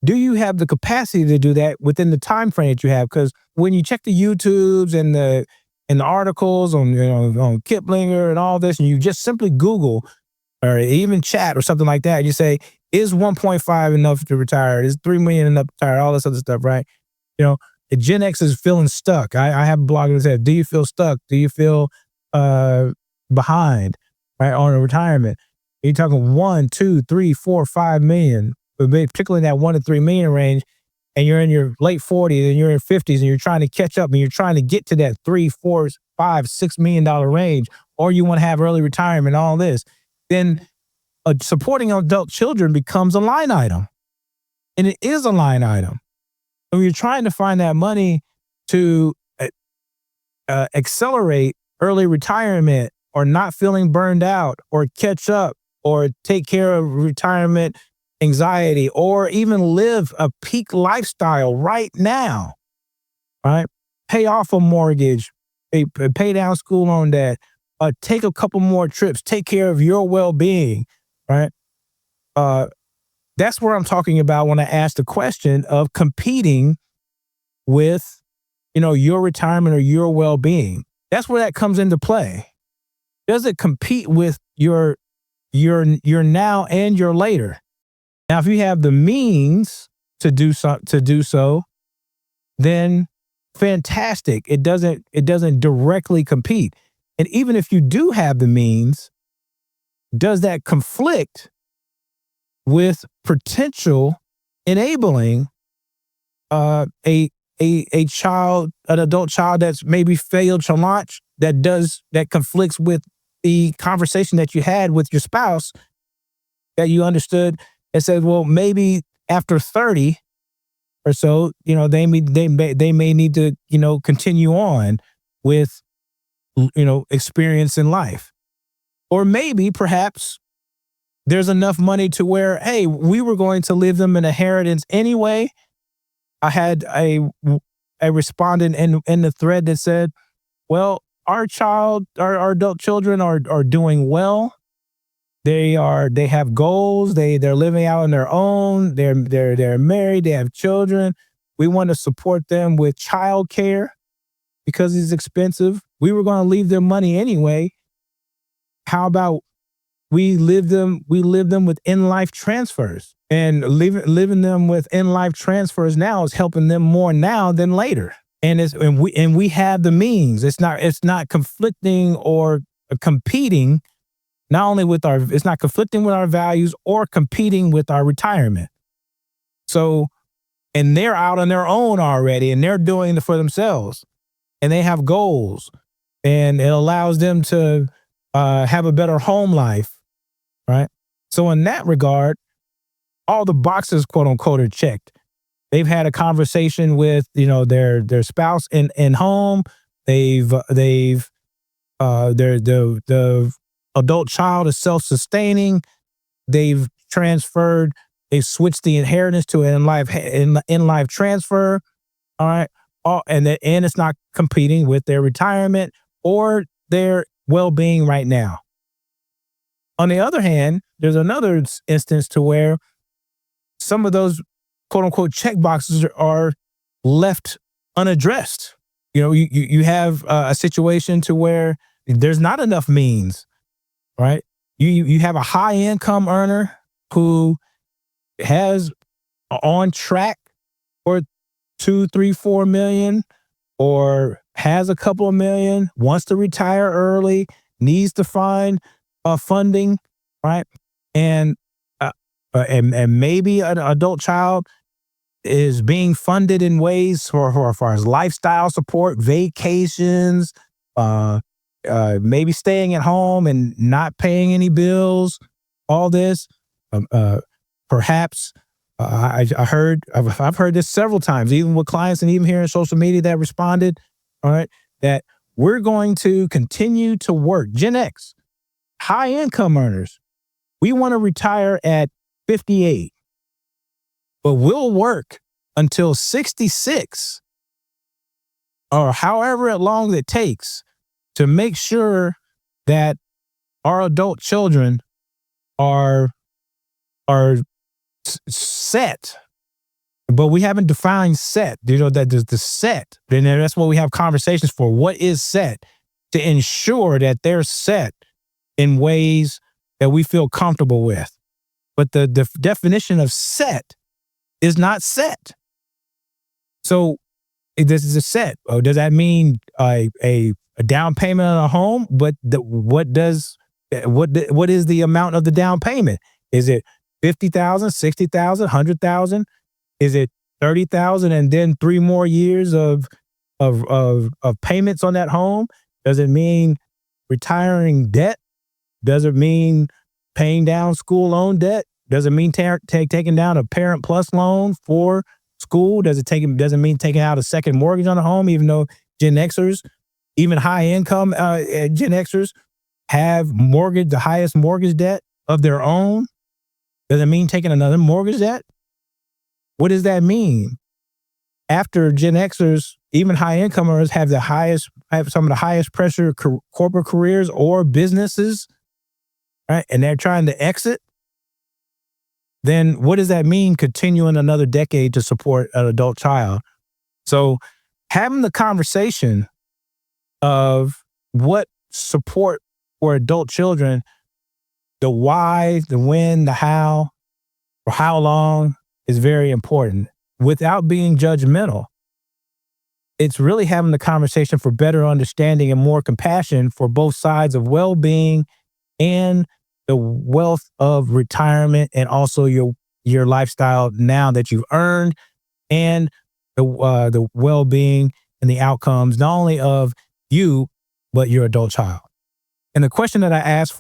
Do you have the capacity to do that within the time frame that you have? Because when you check the YouTubes and the articles on Kiplinger and all this, and you just simply Google or even chat or something like that, you say, is 1.5 enough to retire? Is 3 million enough to retire? All this other stuff, right? Gen X is feeling stuck. I have a blog that says, do you feel stuck? Do you feel behind, right, on a retirement? You're talking 1, 2, 3, 4, 5 million, but particularly in that 1 to 3 million range, and you're in your late 40s and you're in 50s and you're trying to catch up and you're trying to get to that 3, 4, 5, $6 million range, or you want to have early retirement, all this, then supporting adult children becomes a line item. And it is a line item. When you're trying to find that money to accelerate early retirement, or not feeling burned out, or catch up, or take care of retirement anxiety, or even live a peak lifestyle right now, right? Pay off a mortgage, pay down school loan debt, take a couple more trips, take care of your well-being, right? That's where I'm talking about when I ask the question of competing with, your retirement or your well-being. That's where that comes into play. Does it compete with your now and your later? Now, if you have the means to do so, then fantastic. It doesn't directly compete. And even if you do have the means, does that conflict with potential enabling an adult child that's maybe failed to launch, that conflicts with the conversation that you had with your spouse, that you understood and said, well, maybe after 30 or so, they may need to, continue on with, experience in life. Or maybe perhaps there's enough money to where, hey, we were going to leave them an inheritance anyway. I had a respondent in the thread that said, well, our adult children are doing well. They have goals. They're living out on their own. They're married. They have children. We want to support them with childcare because it's expensive. We were going to leave them money anyway. How about we live them with in-life transfers? And living them with in-life transfers now is helping them more now than later. And we have the means. It's not conflicting or competing. Not only it's not conflicting with our values or competing with our retirement. So, and they're out on their own already, and they're doing it for themselves, and they have goals, and it allows them to have a better home life, right? So in that regard, all the boxes, quote unquote, are checked. They've had a conversation with, their spouse in home. The adult child is self-sustaining. They've switched the inheritance to an in-life transfer. All right. And it's not competing with their retirement or their well-being right now. On the other hand, there's another instance to where some of those quote unquote check boxes are left unaddressed. You have a situation to where there's not enough means, right? You have a high income earner who has on track for 2, 3, 4 million, or has a couple of million, wants to retire early, needs to find funding, right? And maybe an adult child is being funded in ways for his lifestyle support, vacations, maybe staying at home and not paying any bills, all this. Perhaps I've heard this several times, even with clients and even here in social media that responded, all right, that we're going to continue to work. Gen X, high income earners, we want to retire at 58, but we'll work until 66 or however long it takes to make sure that our adult children are set. But we haven't defined set, that the set. Then that's what we have conversations for. What is set? To ensure that they're set in ways that we feel comfortable with. But the definition of set is not set. So this is a set. Oh, does that mean a down payment on a home? But what is the amount of the down payment? Is it 50,000, 60,000, 100,000? Is it 30,000 and then 3 more years of payments on that home? Does it mean retiring debt? Does it mean paying down school loan debt? Does it mean taking down a Parent Plus loan for school? Doesn't mean taking out a second mortgage on a home, even though Gen Xers, even high income Gen Xers have the highest mortgage debt of their own. Does it mean taking another mortgage debt? What does that mean? After Gen Xers, even high income earners have some of the highest pressure corporate careers or businesses, right? And they're trying to exit. Then what does that mean? Continuing another decade to support an adult child. So having the conversation of what support for adult children, the why, the when, the how, for how long is very important without being judgmental. It's really having the conversation for better understanding and more compassion for both sides of well-being and the wealth of retirement, and also your lifestyle now that you've earned, and the well-being and the outcomes not only of you but your adult child. And the question that I ask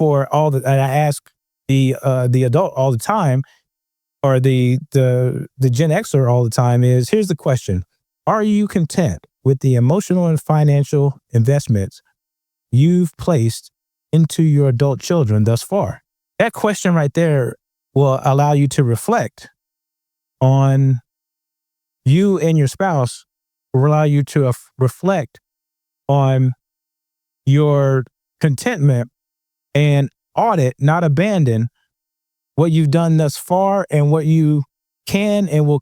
the adult all the time, or the Gen Xer all the time, is here's the question: are you content with the emotional and financial investments you've placed into your adult children thus far? That question right there will allow you to reflect on you and your spouse, will allow you to reflect on your contentment and audit, not abandon, what you've done thus far and what you can and will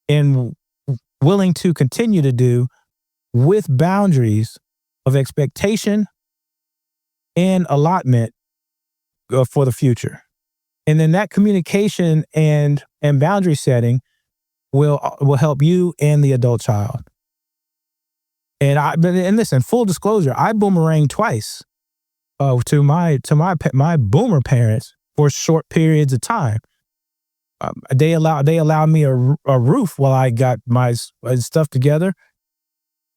and willing to continue to do, with boundaries of expectation and allotment for the future. And then that communication and boundary setting will help you and the adult child. And listen, full disclosure, I boomeranged twice to my boomer parents for short periods of time. They allowed me a roof while I got my stuff together.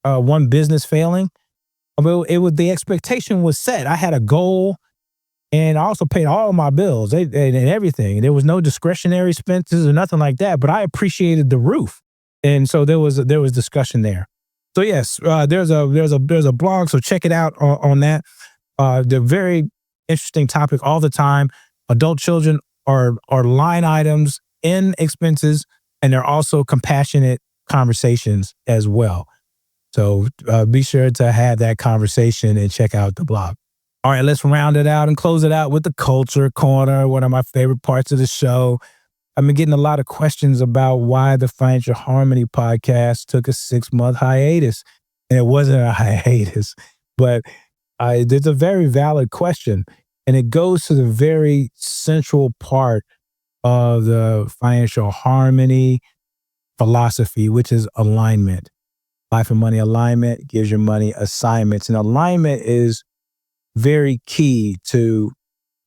One business failing, the expectation was set. I had a goal, and I also paid all my bills and everything. There was no discretionary expenses or nothing like that. But I appreciated the roof, and so there was discussion there. So yes, there's a blog, so check it out on that. They're very interesting topic all the time. Adult children are line items in expenses, and they're also compassionate conversations as well. So be sure to have that conversation and check out the blog. All right, let's round it out and close it out with the Culture Corner, one of my favorite parts of the show. I've been getting a lot of questions about why the Financial Harmony podcast took a 6-month hiatus. And it wasn't a hiatus, but it's a very valid question. And it goes to the very central part of the Financial Harmony philosophy, which is alignment. Life and money alignment gives your money assignments. And alignment is very key to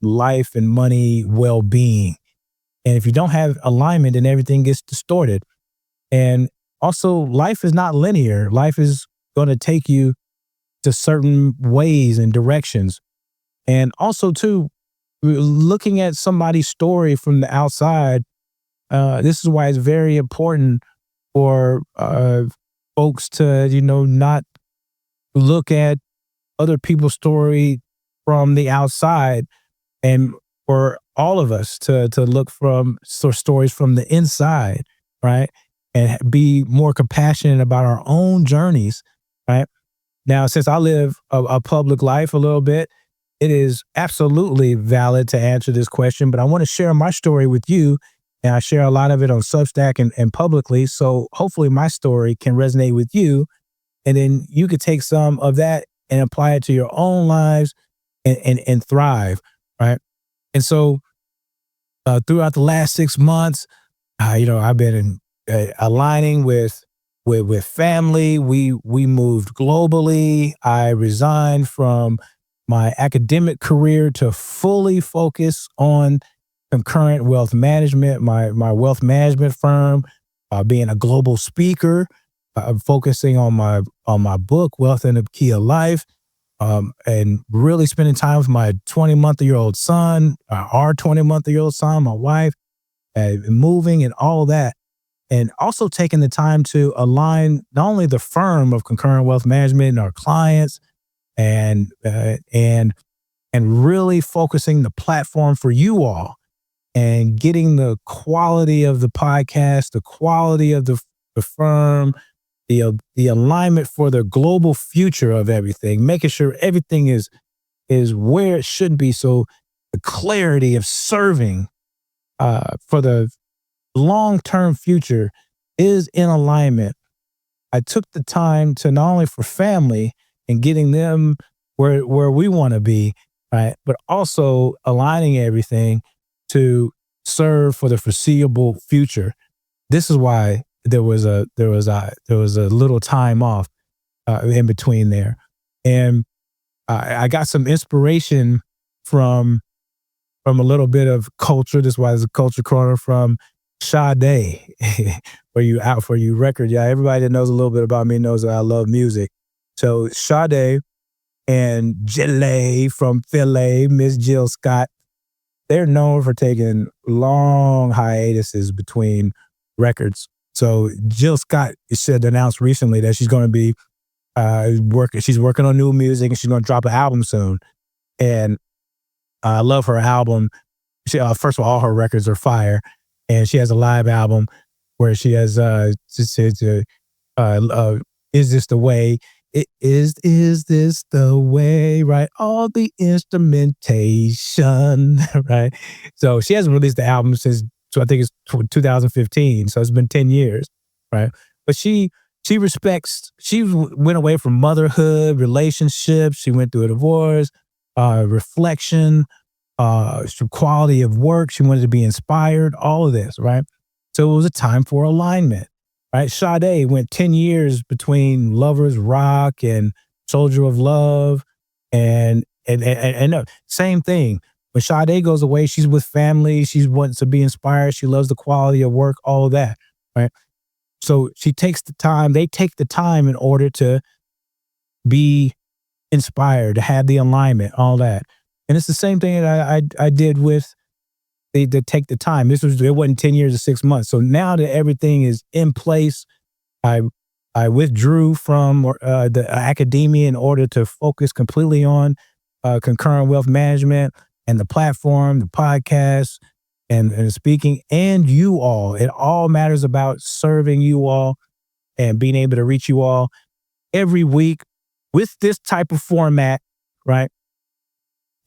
life and money well-being. And if you don't have alignment, then everything gets distorted. And also, life is not linear. Life is going to take you to certain ways and directions. And also, too, looking at somebody's story from the outside, this is why it's very important for folks to, not look at other people's story from the outside, and for all of us to look from stories from the inside, right? And be more compassionate about our own journeys, right? Now, since I live a public life a little bit, it is absolutely valid to answer this question, but I want to share my story with you. And I share a lot of it on Substack and publicly. So hopefully my story can resonate with you. And then you could take some of that and apply it to your own lives and thrive, right? And so throughout the last 6 months, I've been aligning with family. We moved globally. I resigned from my academic career to fully focus on concurrent wealth management, my wealth management firm, being a global speaker, focusing on my book, Wealth and the Key of Life, and really spending time with my 20-month-old son, our 20-month-old son, my wife, moving and all of that. and also taking the time to align not only the firm of Concurrent Wealth Management and our clients, and really focusing the platform for you all, and getting the quality of the podcast, the quality of the firm, the alignment for the global future of everything, making sure everything is where it should be. So the clarity of serving for the long-term future is in alignment. I took the time to not only for family and getting them where we want to be, right, but also aligning everything to serve for the foreseeable future. This is why there was a little time off in between there, and I got some inspiration from a little bit of culture. This is why there's a culture corner from Sade. For you record, yeah. Everybody that knows a little bit about me knows that I love music. So Sade and Jilly from Philly, Miss Jill Scott, they're known for taking long hiatuses between records. So Jill Scott announced recently that she's going to be she's working on new music, and she's going to drop an album soon. And I love her album. First of all her records are fire, and she has a live album where she has Is This the Way? Is this the way, right? All the instrumentation, right? So she hasn't released the album since, so I think it's 2015. So it's been 10 years, right? But she went away from motherhood, relationships. She went through a divorce, reflection, quality of work. She wanted to be inspired, all of this, right? So it was a time for alignment. Right, Sade went 10 years between Lovers Rock and Soldier of Love, and same thing. When Sade goes away, she's with family. She wants to be inspired. She loves the quality of work, all of that, right? So she takes the time. They take the time in order to be inspired, to have the alignment, all that. And it's the same thing that I did with they take the time. It wasn't 10 years or 6 months. So now that everything is in place, I withdrew from the academia in order to focus completely on Concurrent Wealth Management and the platform, the podcast, and speaking, and you all. It all matters about serving you all and being able to reach you all every week with this type of format, right?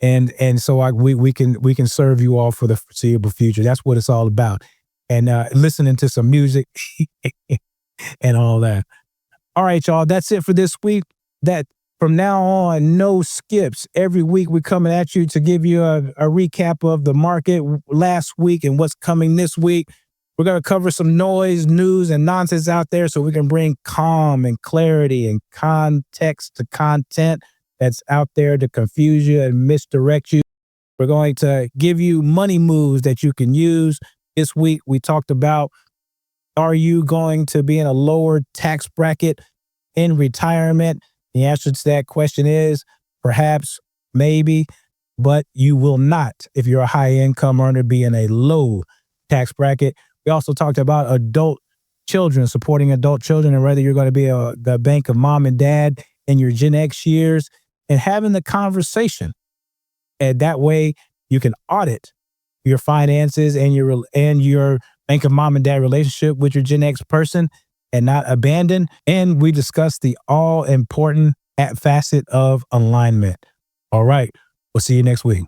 And so we can serve you all for the foreseeable future. That's what it's all about. And listening to some music and all that. All right, y'all. That's it for this week. That from now on, no skips. Every week we're coming at you to give you a recap of the market last week and what's coming this week. We're going to cover some noise, news, and nonsense out there so we can bring calm and clarity and context to content that's out there to confuse you and misdirect you. We're going to give you money moves that you can use. This week, we talked about, are you going to be in a lower tax bracket in retirement? The answer to that question is perhaps, maybe, but you will not, if you're a high income earner, be in a low tax bracket. We also talked about adult children, supporting adult children, and whether you're going to be the bank of mom and dad in your Gen X years, and having the conversation. And that way you can audit your finances and your bank of mom and dad relationship with your Gen X person and not abandon. And we discussed the all important facet of alignment. All right. We'll see you next week.